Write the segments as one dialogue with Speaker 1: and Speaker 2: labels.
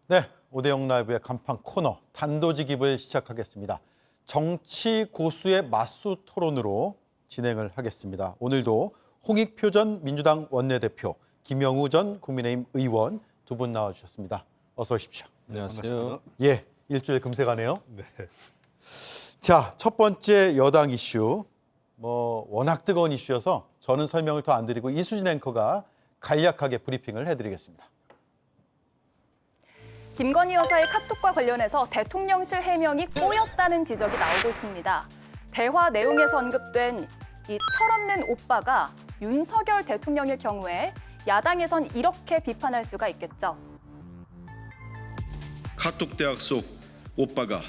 Speaker 1: 네, 오대영 라이브의 간판 코너 단도직입을 시작하겠습니다. 정치 고수의 맞수 토론으로 진행을 하겠습니다. 오늘도 홍익표 전 민주당 원내대표, 김영우 전 국민의힘 의원 두 분 나와주셨습니다. 어서 오십시오.
Speaker 2: 안녕하세요.
Speaker 1: 예, 일주일 금세가네요.
Speaker 2: 네.
Speaker 1: 자, 첫 번째 여당 이슈, 워낙 뜨거운 이슈여서 저는 설명을 더 안 드리고 이수진 앵커가 간략하게 브리핑을 해드리겠습니다.
Speaker 3: 김건희 여사의 카톡과 관련해서 대통령실 해명이 꼬였다는 지적이 나오고 있습니다. 대화 내용에서 언급된 이 철없는 오빠가 윤석열 대통령일 경우에 야당에선 이렇게 비판할 수가 있겠죠.
Speaker 4: 카톡 대학 속 오빠가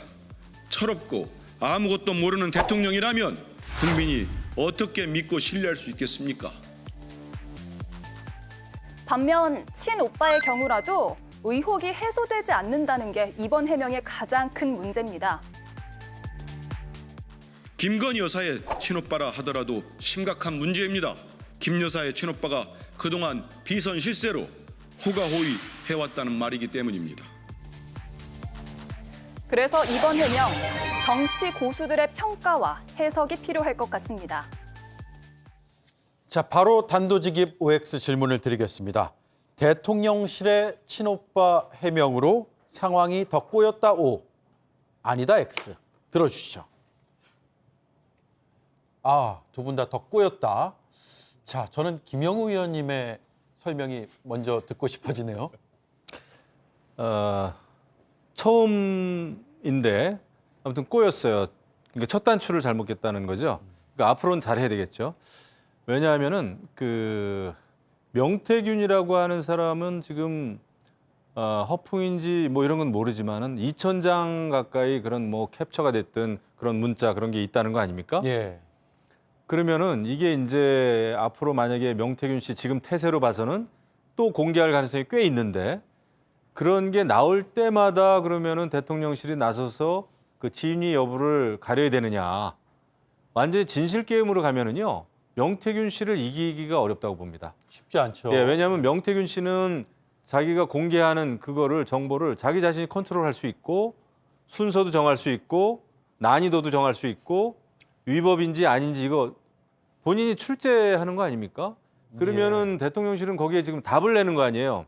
Speaker 4: 철없고 아무것도 모르는 대통령이라면 국민이 어떻게 믿고 신뢰할 수 있겠습니까?
Speaker 3: 반면 친오빠의 경우라도 의혹이 해소되지 않는다는 게 이번 해명의 가장 큰 문제입니다.
Speaker 4: 김건희 여사의 친오빠라 하더라도 심각한 문제입니다. 김 여사의 친오빠가 그동안 비선 실세로 호가호위 해왔다는 말이기 때문입니다.
Speaker 3: 그래서 이번 해명, 정치 고수들의 평가와 해석이 필요할 것 같습니다.
Speaker 1: 자, 바로 단도직입 OX 질문을 드리겠습니다. 대통령실의 친오빠 해명으로 상황이 더 꼬였다 O, 아니다 X. 들어주시죠. 두 분 다 더 꼬였다. 자, 저는 김영우 의원님의 설명이 먼저 듣고 싶어지네요.
Speaker 2: 처음인데 아무튼 꼬였어요. 그러니까 첫 단추를 잘못 꼈다는 거죠. 그러니까 앞으로는 잘해야 되겠죠. 왜냐하면은 명태균이라고 하는 사람은 지금 허풍인지 이런 건 모르지만은 2,000장 가까이 그런 캡처가 됐든 그런 문자 그런 게 있다는 거 아닙니까?
Speaker 1: 예.
Speaker 2: 그러면은 이게 이제 앞으로 만약에 명태균 씨 지금 태세로 봐서는 또 공개할 가능성이 꽤 있는데 그런 게 나올 때마다 그러면은 대통령실이 나서서 그 진위 여부를 가려야 되느냐. 완전히 진실 게임으로 가면은요. 명태균 씨를 이기기가 어렵다고 봅니다.
Speaker 1: 쉽지 않죠.
Speaker 2: 예, 왜냐하면 명태균 씨는 자기가 공개하는 그거를 정보를 자기 자신이 컨트롤할 수 있고 순서도 정할 수 있고 난이도도 정할 수 있고 위법인지 아닌지 이거 본인이 출제하는 거 아닙니까? 그러면은 대통령실은 거기에 지금 답을 내는 거 아니에요.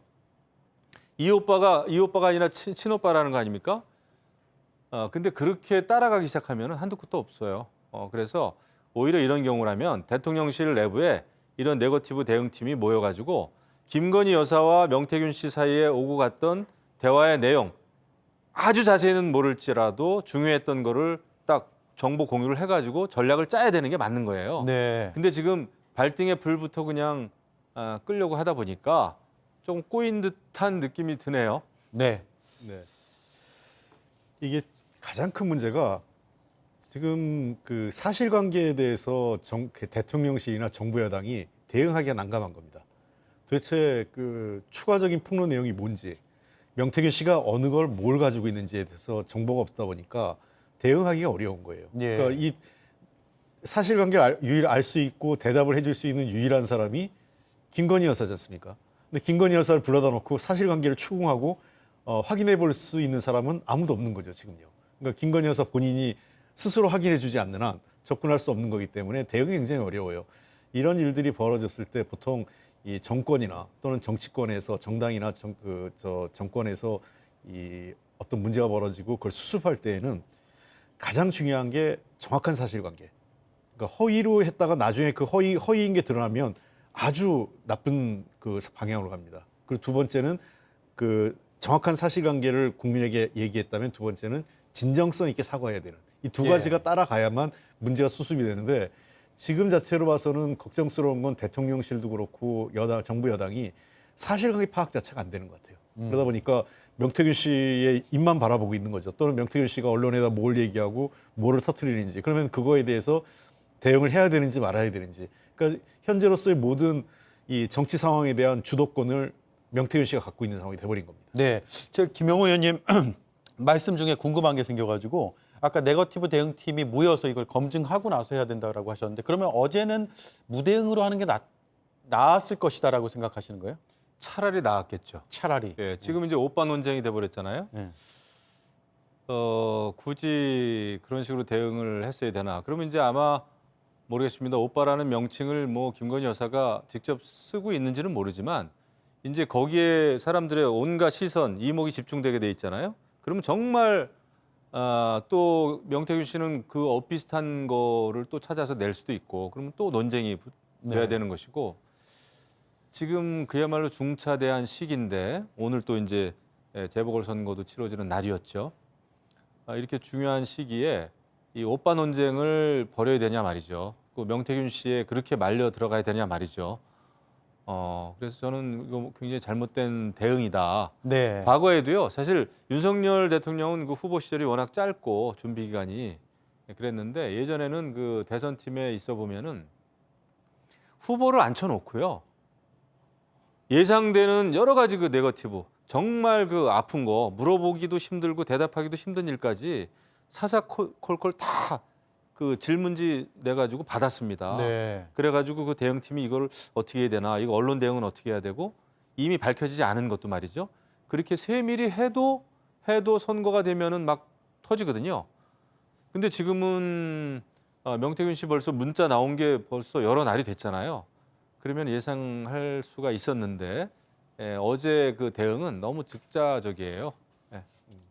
Speaker 2: 이 오빠가 아니라 친오빠라는 거 아닙니까? 근데 그렇게 따라가기 시작하면 한도 끝도 없어요. 그래서 오히려 이런 경우라면 대통령실 내부에 이런 네거티브 대응팀이 모여가지고 김건희 여사와 명태균 씨 사이에 오고 갔던 대화의 내용 아주 자세히는 모를지라도 중요했던 거를 딱 정보 공유를 해가지고 전략을 짜야 되는 게 맞는 거예요.
Speaker 1: 네.
Speaker 2: 근데 지금 발등에 불부터 그냥 끌려고 하다 보니까 좀 꼬인 듯한 느낌이 드네요.
Speaker 1: 네.
Speaker 2: 네.
Speaker 5: 이게 가장 큰 문제가 지금 그 사실관계에 대해서 대통령실이나 정부 여당이 대응하기가 난감한 겁니다. 도대체 그 추가적인 폭로 내용이 뭔지, 명태균 씨가 어느 걸 뭘 가지고 있는지에 대해서 정보가 없다 보니까 대응하기가 어려운 거예요.
Speaker 1: 예.
Speaker 5: 그러니까 이 사실관계를 알 수 있고 대답을 해줄 수 있는 유일한 사람이 김건희 여사지 않습니까? 근데 김건희 여사를 불러다 놓고 사실관계를 추궁하고 확인해 볼 수 있는 사람은 아무도 없는 거죠, 지금요. 그러니까 김건희 여사 본인이 스스로 확인해 주지 않는 한 접근할 수 없는 거기 때문에 대응이 굉장히 어려워요. 이런 일들이 벌어졌을 때 보통 이 정권이나 또는 정치권에서 정당이나 정권에서 이 어떤 문제가 벌어지고 그걸 수습할 때에는 가장 중요한 게 정확한 사실관계. 그러니까 허위로 했다가 나중에 그 허위인 게 드러나면 아주 나쁜 그 방향으로 갑니다. 그리고 두 번째는 그 정확한 사실관계를 국민에게 얘기했다면 두 번째는 진정성 있게 사과해야 되는 이 두 가지가 따라가야만 문제가 수습이 되는데 지금 자체로 봐서는 걱정스러운 건 대통령실도 그렇고 정부 여당이 사실관계 파악 자체가 안 되는 것 같아요. 그러다 보니까 명태균 씨의 입만 바라보고 있는 거죠. 또는 명태균 씨가 언론에다 뭘 얘기하고 뭐를 터뜨리는지 그러면 그거에 대해서 대응을 해야 되는지 말아야 되는지 그러니까 현재로서의 모든 이 정치 상황에 대한 주도권을 명태균 씨가 갖고 있는 상황이 돼버린 겁니다.
Speaker 1: 네, 제가 김영우 의원님 말씀 중에 궁금한 게 생겨가지고 아까 네거티브 대응팀이 모여서 이걸 검증하고 나서 해야 된다고 하셨는데 그러면 어제는 무대응으로 하는 게 나았을 것이다라고 생각하시는 거예요?
Speaker 2: 차라리 나았겠죠.
Speaker 1: 차라리.
Speaker 2: 예, 지금 이제 오빠 논쟁이 돼버렸잖아요.
Speaker 1: 네.
Speaker 2: 굳이 그런 식으로 대응을 했어야 되나? 그러면 이제 아마 모르겠습니다. 오빠라는 명칭을 뭐 김건희 여사가 직접 쓰고 있는지는 모르지만 이제 거기에 사람들의 온갖 시선, 이목이 집중되게 돼 있잖아요. 그러면 정말 또 명태균 씨는 그 엇비슷한 거를 또 찾아서 낼 수도 있고 그러면 또 논쟁이 돼야
Speaker 1: 네.
Speaker 2: 되는 것이고 지금 그야말로 중차대한 시기인데 오늘 또 이제 재보궐선거도 치러지는 날이었죠. 이렇게 중요한 시기에 이 오빠 논쟁을 벌여야 되냐 말이죠. 그 명태균 씨에 그렇게 말려 들어가야 되냐 말이죠. 그래서 저는 이거 굉장히 잘못된 대응이다.
Speaker 1: 네.
Speaker 2: 과거에도요. 사실 윤석열 대통령은 그 후보 시절이 워낙 짧고 준비 기간이 그랬는데 예전에는 그 대선팀에 있어 보면은 후보를 앉혀놓고요. 예상되는 여러 가지 그 네거티브 정말 그 아픈 거 물어보기도 힘들고 대답하기도 힘든 일까지 사사콜콜 다 그 질문지 내가지고 받았습니다.
Speaker 1: 네.
Speaker 2: 그래가지고 그 대응팀이 이걸 어떻게 해야 되나, 이거 언론 대응은 어떻게 해야 되고 이미 밝혀지지 않은 것도 말이죠. 그렇게 세밀히 해도 선거가 되면은 막 터지거든요. 근데 지금은 명태균 씨 벌써 문자 나온 게 벌써 여러 날이 됐잖아요. 그러면 예상할 수가 있었는데 어제 그 대응은 너무 즉자적이에요.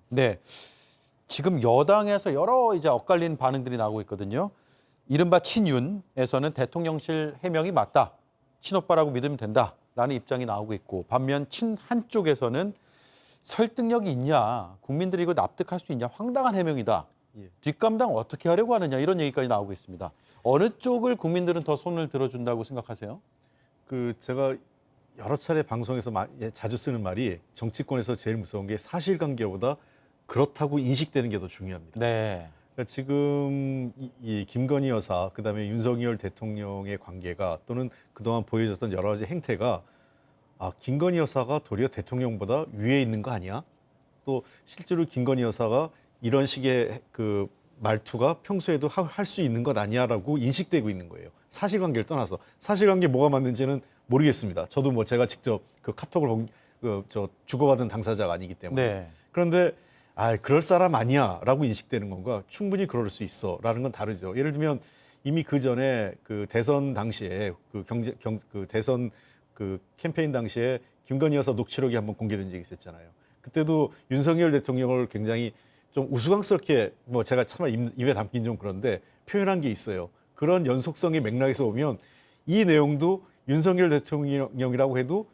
Speaker 1: 네. 지금 여당에서 여러 이제 엇갈린 반응들이 나오고 있거든요. 이른바 친윤에서는 대통령실 해명이 맞다. 친오빠라고 믿으면 된다라는 입장이 나오고 있고 반면 친한 쪽에서는 설득력이 있냐. 국민들이 이거 납득할 수 있냐. 황당한 해명이다.
Speaker 5: 예.
Speaker 1: 뒷감당 어떻게 하려고 하느냐. 이런 얘기까지 나오고 있습니다. 어느 쪽을 국민들은 더 손을 들어준다고 생각하세요?
Speaker 5: 그 제가 여러 차례 방송에서 자주 쓰는 말이 정치권에서 제일 무서운 게 사실관계보다 그렇다고 인식되는 게 더 중요합니다.
Speaker 1: 네.
Speaker 5: 그러니까 지금 이 김건희 여사 그다음에 윤석열 대통령의 관계가 또는 그동안 보여줬던 여러 가지 행태가 김건희 여사가 도리어 대통령보다 위에 있는 거 아니야? 또 실제로 김건희 여사가 이런 식의 그 말투가 평소에도 할 수 있는 것 아니야라고 인식되고 있는 거예요. 사실관계를 떠나서 사실관계 뭐가 맞는지는 모르겠습니다. 저도 뭐 제가 직접 그 카톡을 주고받은 당사자가 아니기 때문에.
Speaker 1: 네.
Speaker 5: 그런데 그럴 사람 아니야라고 인식되는 건가 충분히 그럴 수 있어라는 건 다르죠. 예를 들면 이미 그 전에 그 대선 당시에 그 대선 그 캠페인 당시에 김건희 여사 녹취록이 한번 공개된 적이 있었잖아요. 그때도 윤석열 대통령을 굉장히 좀 우스꽝스럽게 뭐 제가 차마 입에 담긴 좀 그런데 표현한 게 있어요. 그런 연속성의 맥락에서 보면 이 내용도 윤석열 대통령이라고 해도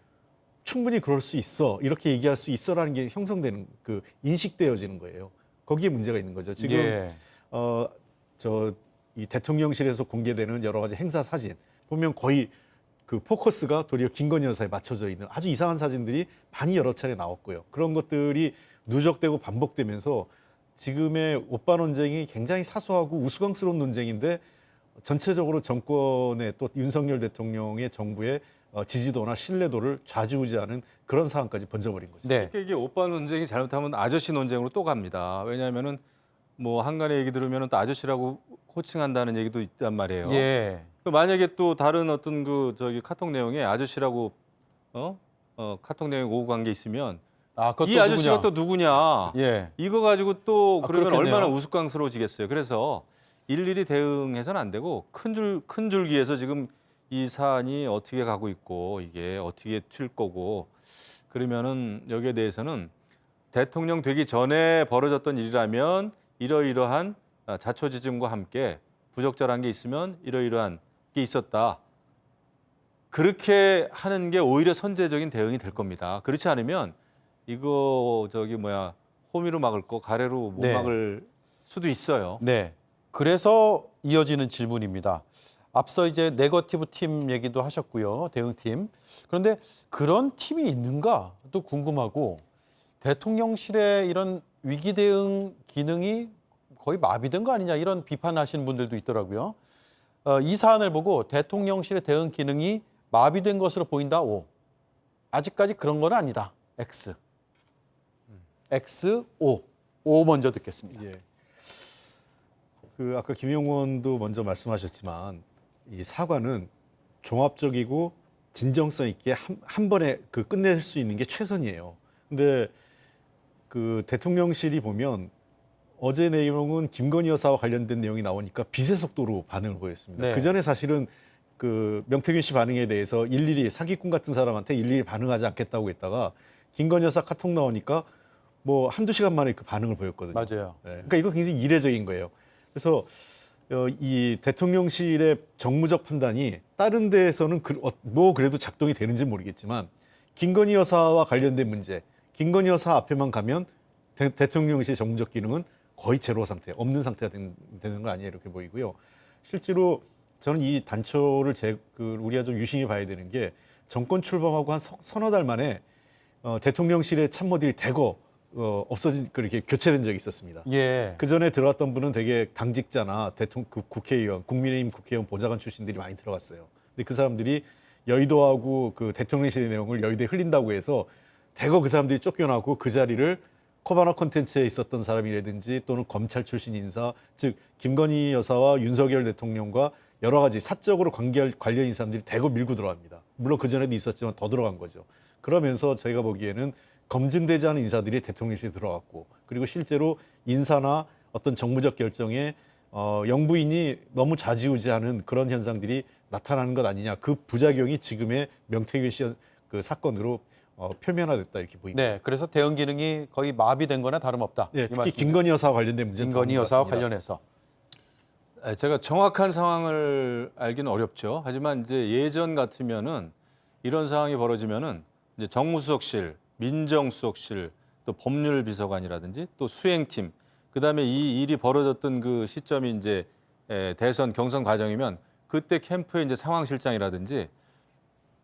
Speaker 5: 충분히 그럴 수 있어 이렇게 얘기할 수 있어라는 게 형성되는 그 인식되어지는 거예요. 거기에 문제가 있는 거죠. 지금
Speaker 1: 예.
Speaker 5: 이 대통령실에서 공개되는 여러 가지 행사 사진 보면 거의 그 포커스가 도리어 김건희 여사에 맞춰져 있는 아주 이상한 사진들이 많이 여러 차례 나왔고요. 그런 것들이 누적되고 반복되면서 지금의 오빠 논쟁이 굉장히 사소하고 우스꽝스러운 논쟁인데 전체적으로 정권의 또 윤석열 대통령의 정부의 지지도나 신뢰도를 좌지우지하는 그런 상황까지 번져버린 거죠.
Speaker 1: 네.
Speaker 2: 이게 오빠 논쟁이 잘못하면 아저씨 논쟁으로 또 갑니다. 왜냐하면은 뭐 한간의 얘기 들으면 또 아저씨라고 호칭한다는 얘기도 있단 말이에요.
Speaker 1: 예.
Speaker 2: 만약에 또 다른 어떤 그 카톡 내용에 아저씨라고 카톡 내용에 오고 간 게 있으면
Speaker 1: 그것도
Speaker 2: 이 아저씨가
Speaker 1: 누구냐?
Speaker 2: 또 누구냐?
Speaker 1: 예.
Speaker 2: 이거 가지고 또 그러면
Speaker 1: 그렇겠네요.
Speaker 2: 얼마나 우스꽝스러워지겠어요. 그래서 일일이 대응해서는 안 되고 큰 줄기에서 지금 이 사안이 어떻게 가고 있고 이게 어떻게 튈 거고 그러면은 여기에 대해서는 대통령 되기 전에 벌어졌던 일이라면 이러이러한 자초지종과 함께 부적절한 게 있으면 이러이러한 게 있었다. 그렇게 하는 게 오히려 선제적인 대응이 될 겁니다. 그렇지 않으면 이거 호미로 막을 거 가래로 못
Speaker 1: 네.
Speaker 2: 막을 수도 있어요.
Speaker 1: 네. 그래서 이어지는 질문입니다. 앞서 이제 네거티브 팀 얘기도 하셨고요. 대응팀. 그런데 그런 팀이 있는가도 궁금하고 대통령실의 이런 위기 대응 기능이 거의 마비된 거 아니냐 이런 비판하시는 분들도 있더라고요. 이 사안을 보고 대통령실의 대응 기능이 마비된 것으로 보인다. O. 아직까지 그런 건 아니다. X. X, O. O 먼저 듣겠습니다.
Speaker 5: 예. 그 아까 김용원도 먼저 말씀하셨지만 이 사과는 종합적이고 진정성 있게 한 번에 그 끝낼 수 있는 게 최선이에요. 근데 그 대통령실이 보면 어제 내용은 김건희 여사와 관련된 내용이 나오니까 빛의 속도로 반응을 보였습니다.
Speaker 1: 네.
Speaker 5: 그 전에 사실은 그 명태균 씨 반응에 대해서 일일이 사기꾼 같은 사람한테 일일이 반응하지 않겠다고 했다가 김건희 여사 카톡 나오니까 뭐 한두 시간 만에 그 반응을 보였거든요.
Speaker 1: 맞아요.
Speaker 5: 네. 그러니까 이거 굉장히 이례적인 거예요. 그래서 이 대통령실의 정무적 판단이 다른 데에서는 뭐 그래도 작동이 되는지 모르겠지만 김건희 여사와 관련된 문제, 김건희 여사 앞에만 가면 대통령실 정무적 기능은 거의 제로 상태, 없는 상태가 되는 거 아니에요 이렇게 보이고요. 실제로 저는 이 단초를 우리가 좀 유심히 봐야 되는 게 정권 출범하고 한 서너 달 만에 대통령실의 참모들이 대거 없어진 그렇게 교체된 적이 있었습니다.
Speaker 1: 예.
Speaker 5: 그 전에 들어왔던 분은 되게 당직자나 국회의원, 국민의힘 국회의원 보좌관 출신들이 많이 들어갔어요. 근데 그 사람들이 여의도하고 그 대통령실의 내용을 여의도에 흘린다고 해서 대거 그 사람들이 쫓겨나고 그 자리를 코바나 콘텐츠에 있었던 사람이라든지 또는 검찰 출신 인사, 즉 김건희 여사와 윤석열 대통령과 여러 가지 사적으로 관련인 사람들이 대거 밀고 들어갑니다. 물론 그 전에도 있었지만 더 들어간 거죠. 그러면서 저희가 보기에는 검증되지 않은 인사들이 대통령실에 들어갔고, 그리고 실제로 인사나 어떤 정무적 결정에 영부인이 너무 좌지우지하는 그런 현상들이 나타나는 것 아니냐. 그 부작용이 지금의 명태균 씨 그 사건으로 표면화됐다 이렇게 보입니다.
Speaker 1: 네, 그래서 대응 기능이 거의 마비된 거나 다름없다.
Speaker 5: 네,
Speaker 1: 이
Speaker 5: 특히
Speaker 1: 말씀이죠.
Speaker 5: 김건희 여사와 관련된 문제는
Speaker 1: 김건희
Speaker 5: 더
Speaker 1: 여사와
Speaker 5: 많은 것 같습니다.
Speaker 1: 관련해서.
Speaker 2: 제가 정확한 상황을 알기는 어렵죠. 하지만 이제 예전 같으면은 이런 상황이 벌어지면은 이제 정무수석실, 민정수석실, 또 법률비서관이라든지 또 수행팀, 그다음에 이 일이 벌어졌던 그 시점이 이제 대선 경선 과정이면 그때 캠프에 이제 상황실장이라든지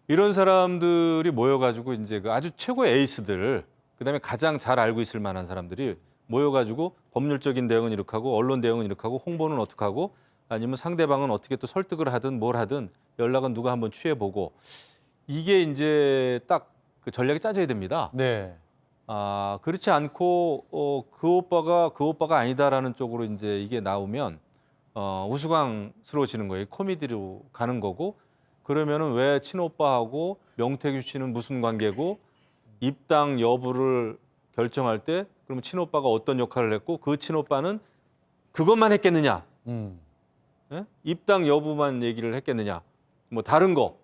Speaker 2: 이런 사람들이 모여가지고 이제 그 아주 최고의 에이스들, 그다음에 가장 잘 알고 있을 만한 사람들이 모여가지고 법률적인 대응은 이렇게 하고 언론 대응은 이렇게 하고 홍보는 어떻게 하고 아니면 상대방은 어떻게 또 설득을 하든 뭘 하든 연락은 누가 한번 취해보고 이게 이제 딱 그 전략이 짜져야 됩니다.
Speaker 1: 네.
Speaker 2: 그렇지 않고 그 오빠가 아니다라는 쪽으로 이제 이게 나오면 우스꽝스러워지는 거예요. 코미디로 가는 거고 그러면은 왜 친오빠하고 명태균 씨는 무슨 관계고 입당 여부를 결정할 때 그러면 친오빠가 어떤 역할을 했고 그 친오빠는 그것만 했겠느냐? 예? 입당 여부만 얘기를 했겠느냐? 뭐 다른 거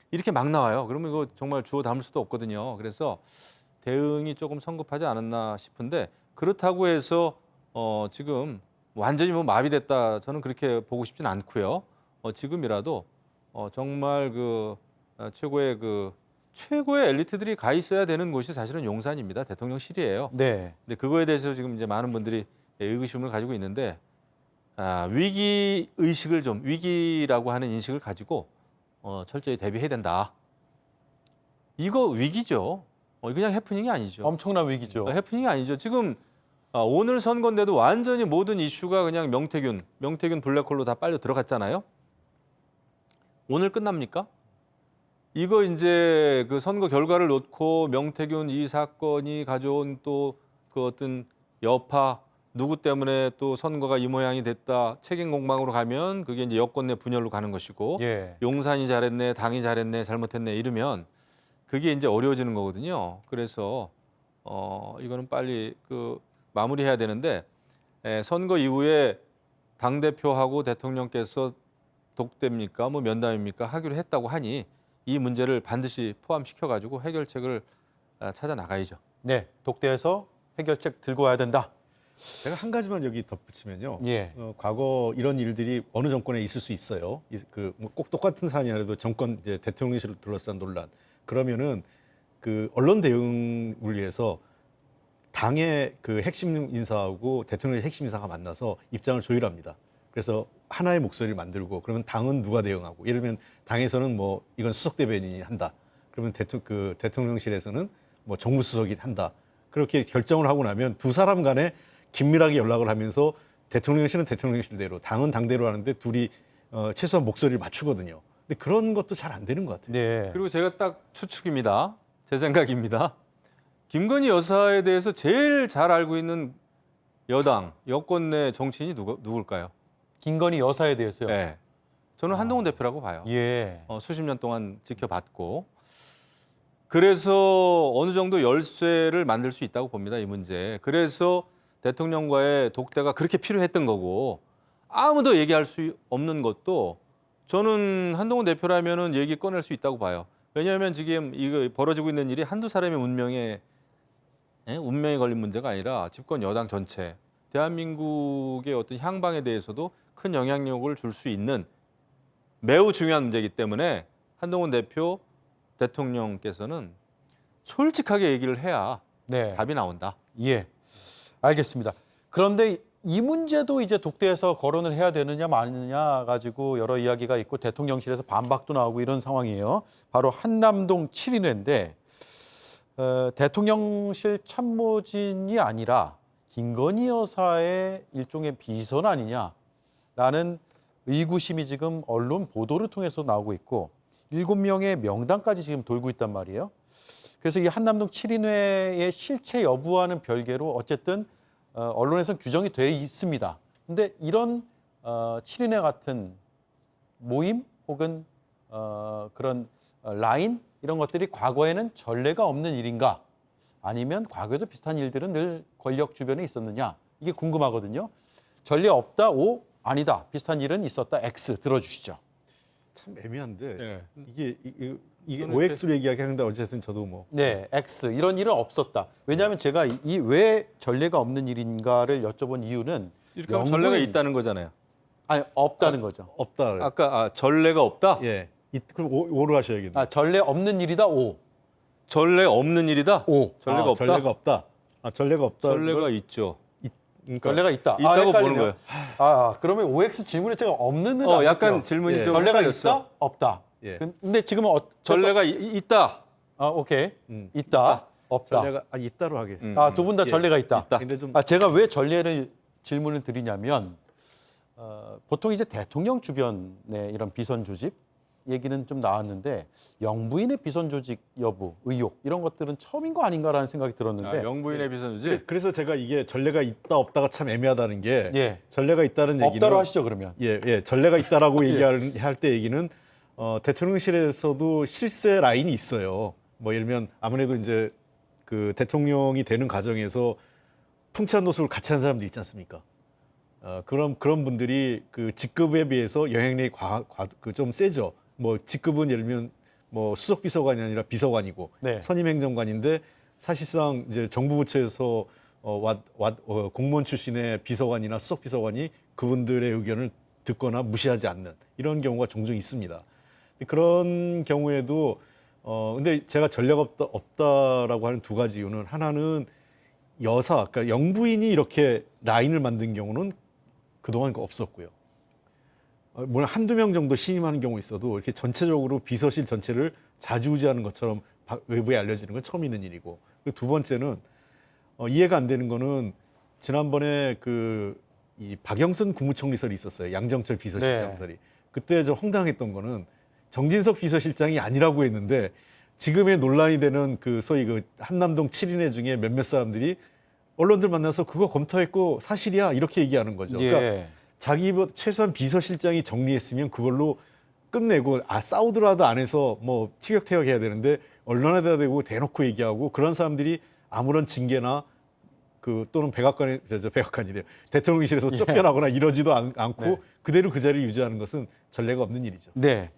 Speaker 2: 이렇게 막 나와요. 그러면 이거 정말 주워 담을 수도 없거든요. 그래서 대응이 조금 성급하지 않았나 싶은데 그렇다고 해서 지금 완전히 뭐 마비됐다 저는 그렇게 보고 싶지는 않고요. 지금이라도 정말 그 최고의 엘리트들이 가 있어야 되는 곳이 사실은 용산입니다. 대통령실이에요.
Speaker 1: 네.
Speaker 2: 근데 그거에 대해서 지금 이제 많은 분들이 의구심을 가지고 있는데 위기 의식을 좀 위기라고 하는 인식을 가지고 철저히 대비해야 된다. 이거 위기죠. 이거 그냥 해프닝이 아니죠.
Speaker 1: 엄청난 위기죠.
Speaker 2: 해프닝이 아니죠. 지금 오늘 선거인데도 완전히 모든 이슈가 그냥 명태균 블랙홀로 다 빨려 들어갔잖아요. 오늘 끝납니까? 이거 이제 그 선거 결과를 놓고 명태균 이 사건이 가져온 또 그 어떤 여파 누구 때문에 또 선거가 이 모양이 됐다 책임 공방으로 가면 그게 이제 여권 내 분열로 가는 것이고
Speaker 1: 예.
Speaker 2: 용산이 잘했네, 당이 잘했네, 잘못했네 이러면 그게 이제 어려워지는 거거든요. 그래서 이거는 빨리 그 마무리해야 되는데 선거 이후에 당 대표하고 대통령께서 독대입니까, 뭐 면담입니까 하기로 했다고 하니 이 문제를 반드시 포함시켜 가지고 해결책을 찾아 나가야죠.
Speaker 1: 네. 독대에서 해결책 들고 와야 된다.
Speaker 5: 제가 한 가지만 여기 덧붙이면요.
Speaker 1: 예.
Speaker 5: 과거 이런 일들이 어느 정권에 있을 수 있어요. 꼭 똑같은 사안이 아니라도 정권 이제 대통령실을 둘러싼 논란. 그러면은 그 언론 대응을 위해서 당의 그 핵심 인사하고 대통령의 핵심 인사가 만나서 입장을 조율합니다. 그래서 하나의 목소리를 만들고 그러면 당은 누가 대응하고 예를 들면 당에서는 뭐 이건 수석 대변인이 한다. 그러면 대통령실에서는 뭐 정무수석이 한다. 그렇게 결정을 하고 나면 두 사람 간에 긴밀하게 연락을 하면서 대통령실은 대통령실대로 당은 당대로 하는데 둘이 최소한 목소리를 맞추거든요. 근데 그런 것도 잘 안 되는 것 같아요.
Speaker 1: 네.
Speaker 2: 그리고 제가 딱 추측입니다. 제 생각입니다. 김건희 여사에 대해서 제일 잘 알고 있는 여당, 여권 내 정치인이 누굴까요?
Speaker 1: 김건희 여사에 대해서요.
Speaker 2: 네. 저는 한동훈 대표라고 봐요.
Speaker 1: 예.
Speaker 2: 수십 년 동안 지켜봤고 그래서 어느 정도 열쇠를 만들 수 있다고 봅니다. 이 문제. 그래서 대통령과의 독대가 그렇게 필요했던 거고 아무도 얘기할 수 없는 것도 저는 한동훈 대표라면은 얘기 꺼낼 수 있다고 봐요. 왜냐하면 지금 이거 벌어지고 있는 일이 한두 사람의 운명에 걸린 문제가 아니라 집권 여당 전체, 대한민국의 어떤 향방에 대해서도 큰 영향력을 줄 수 있는 매우 중요한 문제이기 때문에 한동훈 대표 대통령께서는 솔직하게 얘기를 해야
Speaker 1: 네.
Speaker 2: 답이 나온다.
Speaker 1: 예. 알겠습니다. 그런데 이 문제도 이제 독대에서 거론을 해야 되느냐 마느냐 가지고 여러 이야기가 있고 대통령실에서 반박도 나오고 이런 상황이에요. 바로 한남동 7인회인데 대통령실 참모진이 아니라 김건희 여사의 일종의 비선 아니냐라는 의구심이 지금 언론 보도를 통해서 나오고 있고 7명의 명단까지 지금 돌고 있단 말이에요. 그래서 이 한남동 7인회의 실체 여부와는 별개로 어쨌든 언론에서는 규정이 돼 있습니다. 근데 이런 7인회 같은 모임 혹은 그런 라인 이런 것들이 과거에는 전례가 없는 일인가? 아니면 과거에도 비슷한 일들은 늘 권력 주변에 있었느냐? 이게 궁금하거든요. 전례 없다, O, 아니다. 비슷한 일은 있었다, X 들어주시죠.
Speaker 5: 참 애매한데
Speaker 2: 네.
Speaker 5: 이게
Speaker 2: 저는
Speaker 5: OX로 얘기하는데 어쨌든 저도 뭐
Speaker 1: 네, X 이런 일은 없었다. 왜냐하면 제가 이 왜 전례가 없는 일인가를 여쭤본 이유는
Speaker 2: 이렇게 하면 전례가 있다는 거잖아요.
Speaker 1: 아니 없다는 거죠.
Speaker 5: 없다.
Speaker 2: 아까 전례가 없다?
Speaker 5: 예. 그럼 오로 하셔야겠네요.
Speaker 1: 아, 전례 없는 일이다, O.
Speaker 2: 전례 없는 일이다?
Speaker 1: O.
Speaker 2: 전례가 없다?
Speaker 5: 전례가 없다. 전례가 없다.
Speaker 2: 전례가 있죠.
Speaker 5: 그러니까
Speaker 1: 전례가 있다.
Speaker 2: 있다고 보는
Speaker 1: 헷갈리네요.
Speaker 2: 거예요.
Speaker 1: 그러면 OX 질문에 제가 없는은
Speaker 2: 약간 질문이
Speaker 5: 예.
Speaker 2: 좀
Speaker 1: 전례가
Speaker 2: 헷갈렸어.
Speaker 1: 있다, 없다.
Speaker 5: 예.
Speaker 1: 근데 지금은
Speaker 2: 전례가 있다.
Speaker 1: 오케이. 있다, 없다.
Speaker 5: 전례가 있다로 하겠습니다.
Speaker 1: 두 분 다
Speaker 5: 예.
Speaker 1: 전례가 있다.
Speaker 2: 있다.
Speaker 5: 근데 좀
Speaker 1: 제가 왜 전례를 질문을 드리냐면 보통 이제 대통령 주변의 이런 비선 조직 얘기는 좀 나왔는데 영부인의 비선 조직 여부, 의혹 이런 것들은 처음인 거 아닌가라는 생각이 들었는데
Speaker 2: 영부인의 비선주지?
Speaker 5: 그래서 제가 이게 전례가 있다 없다가 참 애매하다는 게
Speaker 1: 예.
Speaker 5: 전례가 있다는 얘기는
Speaker 1: 없다로 하시죠 그러면.
Speaker 5: 예, 전례가 있다라고 얘기할 때 얘기는 대통령실에서도 실세 라인이 있어요. 뭐 예를 들면 아무래도 이제 그 대통령이 되는 과정에서 풍채한 노숙을 같이 한 사람들 있지 않습니까? 그런 분들이 그 직급에 비해서 영향력이 좀 세죠. 뭐 직급은 예를 들면 뭐 수석 비서관이 아니라 비서관이고
Speaker 1: 네.
Speaker 5: 선임 행정관인데 사실상 이제 정부 부처에서 공무원 출신의 비서관이나 수석 비서관이 그분들의 의견을 듣거나 무시하지 않는 이런 경우가 종종 있습니다. 그런 경우에도 근데 제가 전례가 없다라고 하는 두 가지 이유는 하나는 그러니까 영부인이 이렇게 라인을 만든 경우는 그동안 없었고요. 물론 한두 명 정도 신임하는 경우 있어도 이렇게 전체적으로 비서실 전체를 좌지우지하는 것처럼 외부에 알려지는 건 처음 있는 일이고 그리고 두 번째는 이해가 안 되는 거는 지난번에 이 박영선 국무총리설이 있었어요. 양정철 비서실장설이.
Speaker 1: 네.
Speaker 5: 그때 좀 황당했던 거는 정진석 비서실장이 아니라고 했는데 지금의 논란이 되는 소위 한남동 7인회 중에 몇몇 사람들이 언론들 만나서 그거 검토했고 사실이야 이렇게 얘기하는 거죠.
Speaker 1: 예.
Speaker 5: 그러니까 자기 최소한 비서실장이 정리했으면 그걸로 끝내고 싸우더라도 안에서 뭐 티격태격해야 되는데 언론에다 대고 대놓고 얘기하고 그런 사람들이 아무런 징계나 또는 백악관이래요. 대통령실에서 쫓겨나거나 이러지도 않고
Speaker 1: 네.
Speaker 5: 그대로 그 자리를 유지하는 것은 전례가 없는 일이죠.
Speaker 1: 네.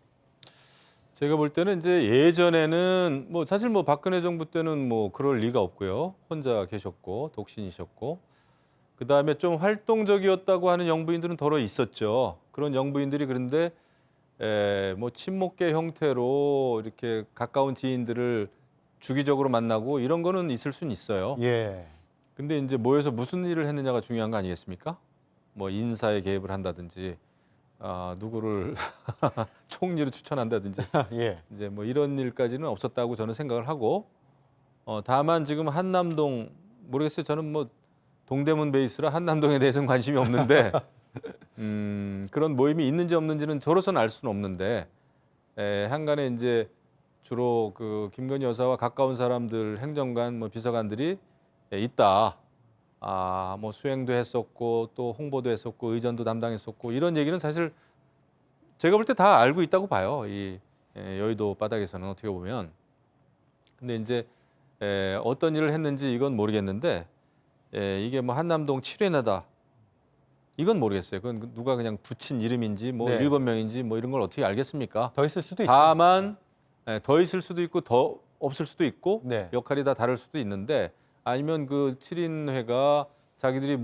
Speaker 2: 제가 볼 때는 이제 예전에는 뭐 사실 뭐 박근혜 정부 때는 뭐 그럴 리가 없고요. 혼자 계셨고 독신이셨고 그다음에 좀 활동적이었다고 하는 영부인들은 더러 있었죠. 그런 영부인들이 그런데 뭐 친목계 형태로 이렇게 가까운 지인들을 주기적으로 만나고 이런 거는 있을 수는 있어요.
Speaker 1: 예.
Speaker 2: 근데 이제 모여서 무슨 일을 했느냐가 중요한 거 아니겠습니까? 뭐 인사에 개입을 한다든지 누구를 총리로 추천한다든지
Speaker 1: 예.
Speaker 2: 이제 뭐 이런 일까지는 없었다고 저는 생각을 하고 다만 지금 한남동 모르겠어요. 저는 뭐 동대문 베이스라 한남동에 대해서는 관심이 없는데 그런 모임이 있는지 없는지는 저로서는 알 수는 없는데 한간에 이제 주로 그 김건희 여사와 가까운 사람들 행정관 뭐 비서관들이 있다. 뭐 수행도 했었고 또 홍보도 했었고 의전도 담당했었고 이런 얘기는 사실 제가 볼 때 다 알고 있다고 봐요. 이 여의도 바닥에서는 어떻게 보면. 근데 이제 어떤 일을 했는지 이건 모르겠는데 이게 뭐 한남동 7회나다 이건 모르겠어요. 그건 누가 그냥 붙인 이름인지 뭐
Speaker 1: 네.
Speaker 2: 7명인지 뭐 이런 걸 어떻게 알겠습니까?
Speaker 1: 더 있을 수도 있죠.
Speaker 2: 다만 더 있을 수도 있고 더 없을 수도 있고
Speaker 1: 네.
Speaker 2: 역할이 다 다를 수도 있는데 아니면 그 7인회가 자기들이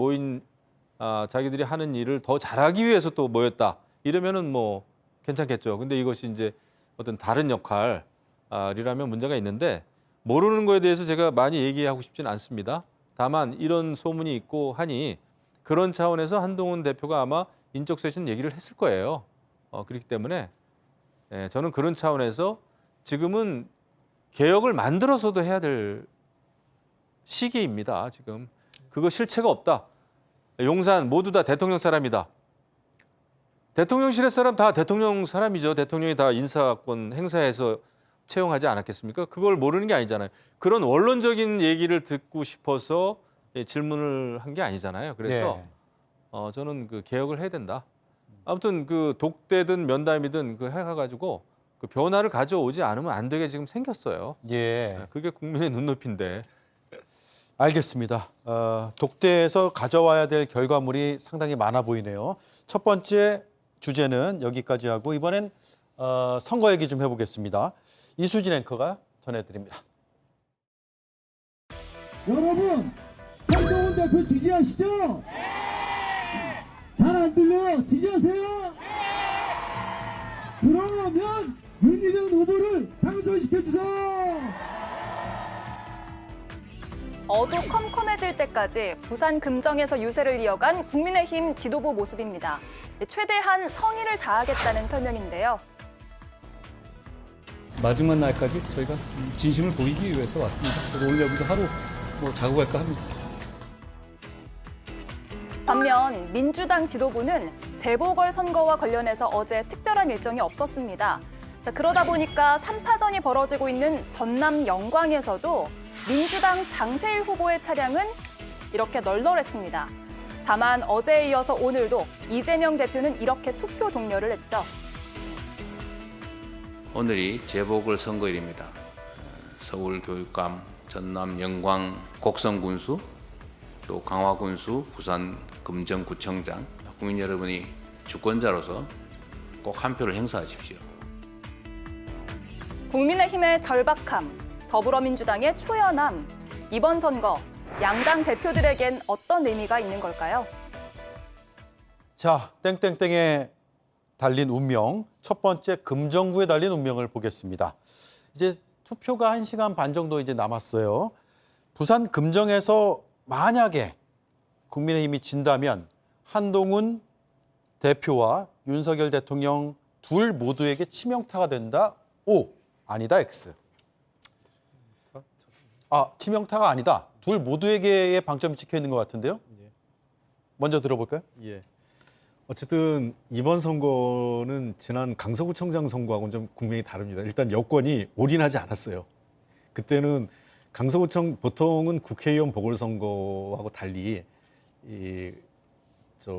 Speaker 2: 자기들이 하는 일을 더 잘하기 위해서 또 모였다. 이러면은 뭐 괜찮겠죠. 근데 이것이 이제 어떤 다른 역할이라면 문제가 있는데 모르는 거에 대해서 제가 많이 얘기하고 싶지는 않습니다. 다만 이런 소문이 있고 하니 그런 차원에서 한동훈 대표가 아마 인적 쇄신 얘기를 했을 거예요. 그렇기 때문에 저는 그런 차원에서 지금은 개혁을 만들어서도 해야 될 시기입니다. 지금 그거 실체가 없다. 용산 모두 다 대통령 사람이다. 대통령실의 사람 다 대통령 사람이죠. 대통령이 다 인사권 행사해서 채용하지 않았겠습니까? 그걸 모르는 게 아니잖아요. 그런 원론적인 얘기를 듣고 싶어서 질문을 한 게 아니잖아요. 그래서
Speaker 1: 네.
Speaker 2: 저는 그 개혁을 해야 된다. 아무튼 그 독대든 면담이든 그 해가지고 그 변화를 가져오지 않으면 안 되게 지금 생겼어요.
Speaker 1: 예.
Speaker 2: 그게 국민의 눈높이인데.
Speaker 1: 알겠습니다. 독대에서 가져와야 될 결과물이 상당히 많아 보이네요. 첫 번째 주제는 여기까지 하고 이번엔 선거 얘기 좀 해보겠습니다. 이수진 앵커가 전해드립니다.
Speaker 6: 여러분, 한동훈 대표 지지하시죠? 네! 잘 안 들려요? 지지하세요? 네! 그러면 윤희정 후보를 당선시켜주세요!
Speaker 3: 어두컴컴해질 때까지 부산 금정에서 유세를 이어간 국민의힘 지도부 모습입니다. 최대한 성의를 다하겠다는 설명인데요.
Speaker 7: 마지막 날까지 저희가 진심을 보이기 위해서 왔습니다. 그래서 오늘 여기서 하루 자고 갈까 합니다.
Speaker 3: 반면 민주당 지도부는 재보궐 선거와 관련해서 어제 특별한 일정이 없었습니다. 그러다 보니까 3파전이 벌어지고 있는 전남 영광에서도 민주당 장세일 후보의 차량은 이렇게 널널했습니다. 다만 어제에 이어서 오늘도 이재명 대표는 이렇게 투표 독려를 했죠.
Speaker 8: 오늘이 재보궐 선거일입니다. 서울 교육감, 전남 영광 곡성군수, 또 강화군수, 부산 금정구청장, 국민 여러분이 주권자로서 꼭 한 표를 행사하십시오.
Speaker 3: 국민의힘의 절박함, 더불어민주당의 초연함, 이번 선거 양당 대표들에겐 어떤 의미가 있는 걸까요?
Speaker 1: 자, 땡땡땡에 달린 운명, 첫 번째 금정구에 달린 운명을 보겠습니다. 이제 투표가 1시간 반 정도 이제 남았어요. 부산 금정에서 만약에 국민의힘이 진다면 한동훈 대표와 윤석열 대통령 둘 모두에게 치명타가 된다. O, 아니다. X. 치명타가 아니다. 둘 모두에게의 방점이 찍혀 있는 것 같은데요. 먼저 들어볼까요?
Speaker 5: 예. 어쨌든 이번 선거는 지난 강서구청장 선거하고는 좀 국면이 다릅니다. 일단 여권이 올인하지 않았어요. 그때는 강서구청 보통은 국회의원 보궐선거하고 달리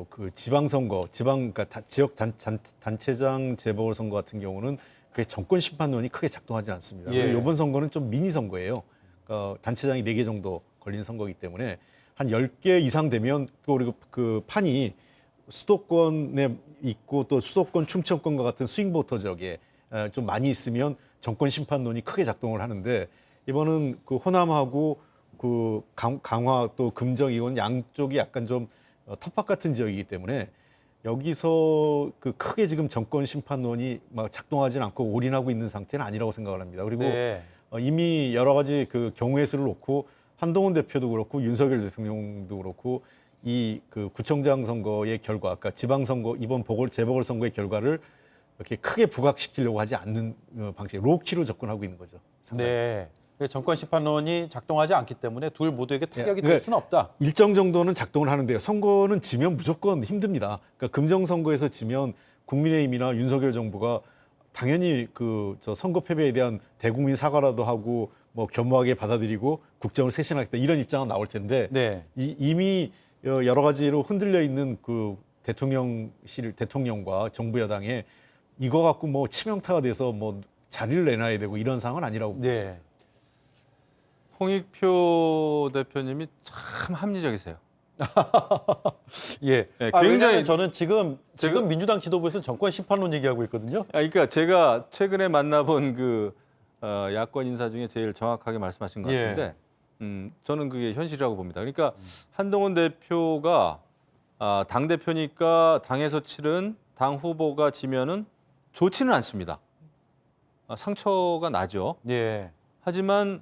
Speaker 5: 그 지방선거, 그러니까 지역 단체장 재보궐선거 같은 경우는 그게 정권 심판론이 크게 작동하지 않습니다.
Speaker 1: 예.
Speaker 5: 이번 선거는 좀 미니 선거예요. 그러니까 단체장이 4개 정도 걸린 선거이기 때문에 한 10개 이상 되면 또 그리고 그 판이 수도권에 있고 또 수도권 충청권과 같은 스윙보터 지역에 좀 많이 있으면 정권 심판론이 크게 작동을 하는데 이번은 그 호남하고 그 강화 또 금정 이건 양쪽이 약간 좀 텃밭 같은 지역이기 때문에 여기서 그 크게 지금 정권 심판론이 막 작동하지는 않고 올인하고 있는 상태는 아니라고 생각을 합니다. 그리고
Speaker 1: 네.
Speaker 5: 이미 여러 가지 그 경우의 수를 놓고 한동훈 대표도 그렇고 윤석열 대통령도 그렇고 이 그 구청장 선거의 결과, 그러니까 지방선거 이번 재보궐선거의 결과를 이렇게 크게 부각시키려고 하지 않는 방식, 로키로 접근하고 있는 거죠. 상당히.
Speaker 1: 네. 정권 심판론이 작동하지 않기 때문에 둘 모두에게 타격이 될
Speaker 5: 그러니까
Speaker 1: 수는 없다.
Speaker 5: 일정 정도는 작동을 하는데요. 선거는 지면 무조건 힘듭니다. 그러니까 금정선거에서 지면 국민의힘이나 윤석열 정부가 당연히 저 선거 패배에 대한 대국민 사과라도 하고 뭐 겸허하게 받아들이고 국정을 쇄신하겠다 이런 입장은 나올 텐데
Speaker 1: 네.
Speaker 5: 이미 여러 가지로 흔들려 있는 그 대통령과 정부 여당의 이거 갖고 뭐 치명타가 돼서 뭐 자리를 내놔야 되고 이런 상황은 아니라고
Speaker 1: 네.
Speaker 2: 홍익표 대표님이 참 합리적이세요.
Speaker 1: 예.
Speaker 2: 네,
Speaker 1: 굉장히
Speaker 2: 굉장히
Speaker 1: 저는 지금 민주당 지도부에서는 정권 심판론 얘기하고 있거든요.
Speaker 2: 그러니까 제가 최근에 만나본 그 야권 인사 중에 제일 정확하게 말씀하신 것
Speaker 1: 예.
Speaker 2: 같은데, 저는 그게 현실이라고 봅니다. 그러니까 한동훈 대표가 당 대표니까 당에서 치른 당 후보가 지면은 좋지는 않습니다. 상처가 나죠.
Speaker 1: 예.
Speaker 2: 하지만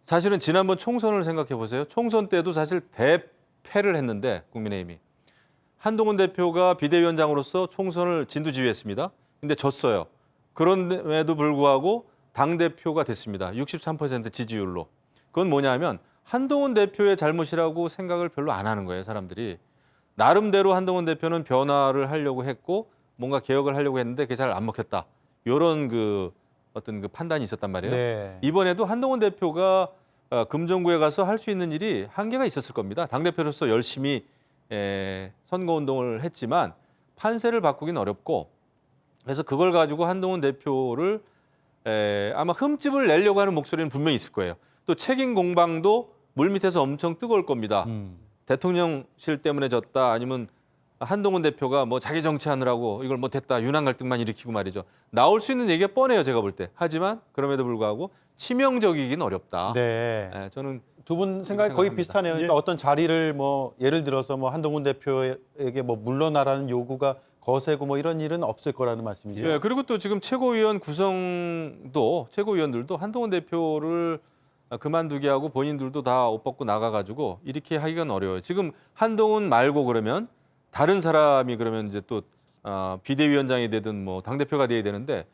Speaker 2: 사실은 지난번 총선을 생각해 보세요. 총선 때도 사실 대패를 했는데 국민의힘이 한동훈 대표가 비대위원장으로서 총선을 진두지휘했습니다. 근데 졌어요. 그럼에도 불구하고 당 대표가 됐습니다. 63% 지지율로. 그건 뭐냐면 한동훈 대표의 잘못이라고 생각을 별로 안 하는 거예요, 사람들이. 나름대로 한동훈 대표는 변화를 하려고 했고 뭔가 개혁을 하려고 했는데 그게 잘 안 먹혔다. 이런 그 어떤 그 판단이 있었단 말이에요.
Speaker 1: 네.
Speaker 2: 이번에도 한동훈 대표가 금정구에 가서 할 수 있는 일이 한계가 있었을 겁니다. 당대표로서 열심히 선거운동을 했지만 판세를 바꾸긴 어렵고, 그래서 그걸 가지고 한동훈 대표를 아마 흠집을 내려고 하는 목소리는 분명히 있을 거예요. 또 책임 공방도 물밑에서 엄청 뜨거울 겁니다. 대통령실 때문에 졌다, 아니면 한동훈 대표가 뭐 자기 정치하느라고 이걸 못했다, 윤한 갈등만 일으키고 말이죠. 나올 수 있는 얘기가 뻔해요, 제가 볼 때. 하지만 그럼에도 불구하고 치명적이긴 어렵다.
Speaker 1: 네.
Speaker 2: 저는
Speaker 1: 두 분 생각이 거의
Speaker 2: 생각합니다.
Speaker 1: 비슷하네요. 그러니까 어떤 자리를 뭐 예를 들어서 뭐 한동훈 대표에게 뭐 물러나라는 요구가 거세고 뭐 이런 일은 없을 거라는 말씀이죠.
Speaker 2: 예, 그리고 또 지금 최고위원 구성도 최고위원들도 한동훈 대표를 그만두게 하고 본인들도 다 옷 벗고 나가가지고 이렇게 하기가 어려워요. 지금 한동훈 말고 그러면 다른 사람이 그러면 이제 또 비대위원장이 되든 뭐 당대표가 돼야 되는데,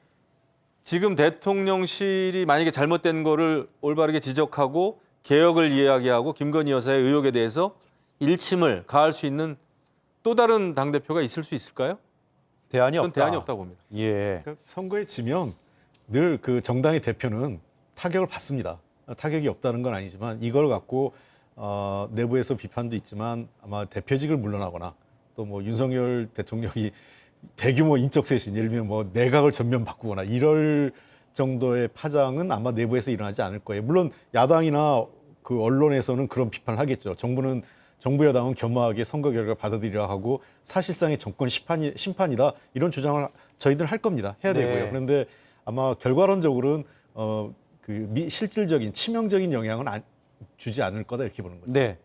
Speaker 2: 지금 대통령실이 만약에 잘못된 거를 올바르게 지적하고 개혁을 이야기하고 김건희 여사의 의혹에 대해서 일침을 가할 수 있는 또 다른 당대표가 있을 수 있을까요?
Speaker 1: 대안이
Speaker 2: 저는
Speaker 1: 없다.
Speaker 2: 대안이 없다고 봅니다.
Speaker 1: 예.
Speaker 5: 그러니까 선거에 지면 늘 그 정당의 대표는 타격을 받습니다. 타격이 없다는 건 아니지만 이걸 갖고 내부에서 비판도 있지만 아마 대표직을 물러나거나 또 뭐 윤석열 대통령이 대규모 인적 쇄신, 예를 들면 뭐 내각을 전면 바꾸거나 이럴 정도의 파장은 아마 내부에서 일어나지 않을 거예요. 물론 야당이나 그 언론에서는 그런 비판을 하겠죠. 정부 여당은 겸허하게 선거 결과를 받아들이려 하고 사실상의 정권 심판이다, 이런 주장을 저희들 할 겁니다. 해야
Speaker 1: 네.
Speaker 5: 되고요. 그런데 아마 결과론적으로는 실질적인 치명적인 영향은 주지 않을 거다, 이렇게 보는 거죠.
Speaker 1: 네.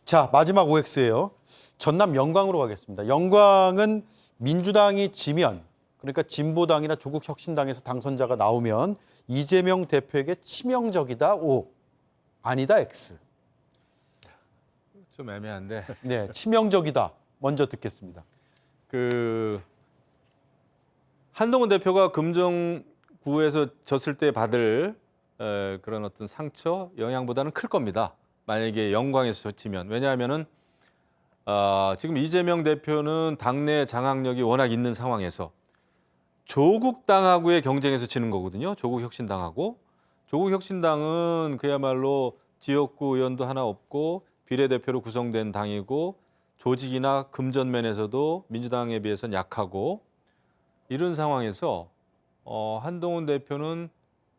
Speaker 1: 자, 마지막 OX예요. 전남 영광으로 가겠습니다. 영광은 민주당이 지면, 그러니까 진보당이나 조국혁신당에서 당선자가 나오면 이재명 대표에게 치명적이다 O, 아니다 X.
Speaker 2: 좀 애매한데
Speaker 1: 네, 치명적이다. 먼저 듣겠습니다.
Speaker 2: 그 한동훈 대표가 금정구에서 졌을 때 받을 그런 어떤 상처, 영향보다는 클 겁니다. 만약에 영광에서 지면. 왜냐하면은 지금 이재명 대표는 당내 장악력이 워낙 있는 상황에서 조국당하고의 경쟁에서 지는 거거든요. 조국혁신당하고. 조국혁신당은 그야말로 지역구 의원도 하나 없고 비례대표로 구성된 당이고 조직이나 금전면에서도 민주당에 비해서는 약하고, 이런 상황에서 한동훈 대표는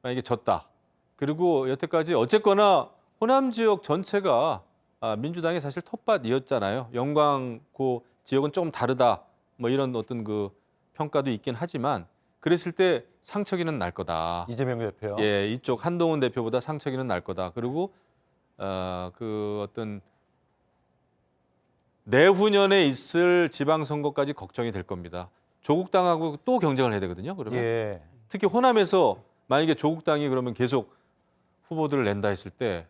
Speaker 2: 만약에 졌다. 그리고 여태까지 어쨌거나 호남 지역 전체가 민주당의 사실 텃밭이었잖아요. 영광 그 지역은 조금 다르다, 뭐 이런 어떤 그 평가도 있긴 하지만 그랬을 때 상처기는 날 거다.
Speaker 1: 이재명 대표요.
Speaker 2: 예, 이쪽 한동훈 대표보다 상처기는 날 거다. 그리고 그 어떤 내후년에 있을 지방선거까지 걱정이 될 겁니다. 조국당하고 또 경쟁을 해야 되거든요. 그러면
Speaker 1: 예.
Speaker 2: 특히 호남에서 만약에 조국당이 그러면 계속 후보들을 낸다 했을 때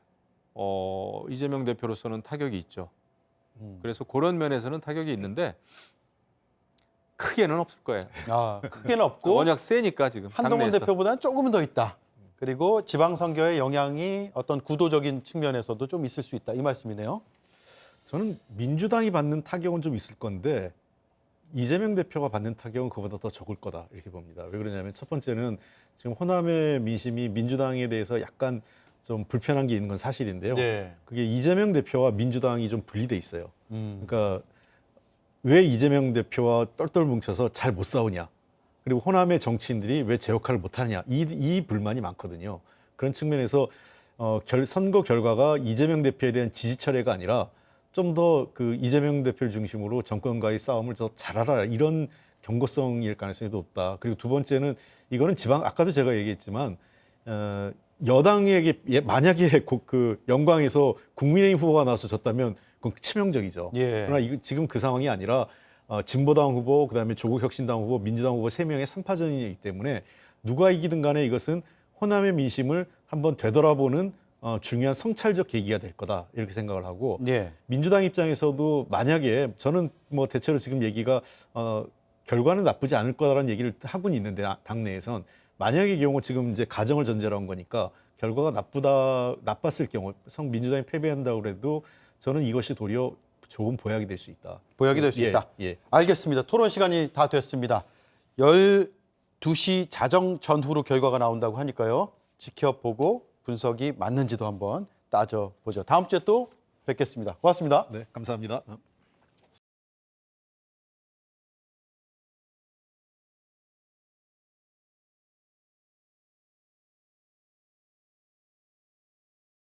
Speaker 2: 이재명 대표로서는 타격이 있죠. 그래서 그런 면에서는 타격이 있는데 크게는 없을 거예요.
Speaker 1: 크게는 없고
Speaker 2: 워낙 세니까 지금
Speaker 1: 한동훈
Speaker 2: 당내에서.
Speaker 1: 대표보다는 조금은 더 있다. 그리고 지방선거의 영향이 어떤 구도적인 측면에서도 좀 있을 수 있다. 이 말씀이네요.
Speaker 5: 저는 민주당이 받는 타격은 좀 있을 건데 이재명 대표가 받는 타격은 그보다 더 적을 거다, 이렇게 봅니다. 왜 그러냐면 첫 번째는 지금 호남의 민심이 민주당에 대해서 약간 좀 불편한 게 있는 건 사실인데요.
Speaker 1: 네.
Speaker 5: 그게 이재명 대표와 민주당이 좀 분리돼 있어요. 그러니까 왜 이재명 대표와 똘똘 뭉쳐서 잘 못 싸우냐? 그리고 호남의 정치인들이 왜 제 역할을 못하느냐 이 불만이 많거든요. 그런 측면에서 선거 결과가 이재명 대표에 대한 지지 철회가 아니라 좀 더 그 이재명 대표를 중심으로 정권과의 싸움을 더 잘하라 이런 경고성일 가능성이 높다. 그리고 두 번째는 이거는 아까도 제가 얘기했지만 여당에게 만약에 그 영광에서 국민의힘 후보가 나와서 졌다면 그건 치명적이죠.
Speaker 1: 예.
Speaker 5: 그러나 지금 그 상황이 아니라 진보당 후보, 그다음에 조국혁신당 후보, 민주당 후보 3명의 3파전이기 때문에 누가 이기든 간에 이것은 호남의 민심을 한번 되돌아보는 중요한 성찰적 계기가 될 거다 이렇게 생각을 하고
Speaker 1: 예.
Speaker 5: 민주당 입장에서도 만약에 저는 뭐 대체로 지금 얘기가 결과는 나쁘지 않을 거다라는 얘기를 하고는 있는데 당내에선 만약의 경우 지금 이제 가정을 전제로 한 거니까 결과가 나빴을 경우 민주당이 패배한다고 그래도 저는 이것이 도리어 좋은 보약이 될 수 있다.
Speaker 1: 보약이 될 수
Speaker 5: 예,
Speaker 1: 있다.
Speaker 5: 예.
Speaker 1: 알겠습니다. 토론 시간이 다 됐습니다. 12시 자정 전후로 결과가 나온다고 하니까요. 지켜보고 분석이 맞는지도 한번 따져보죠. 다음 주에 또 뵙겠습니다. 고맙습니다.
Speaker 5: 네, 감사합니다.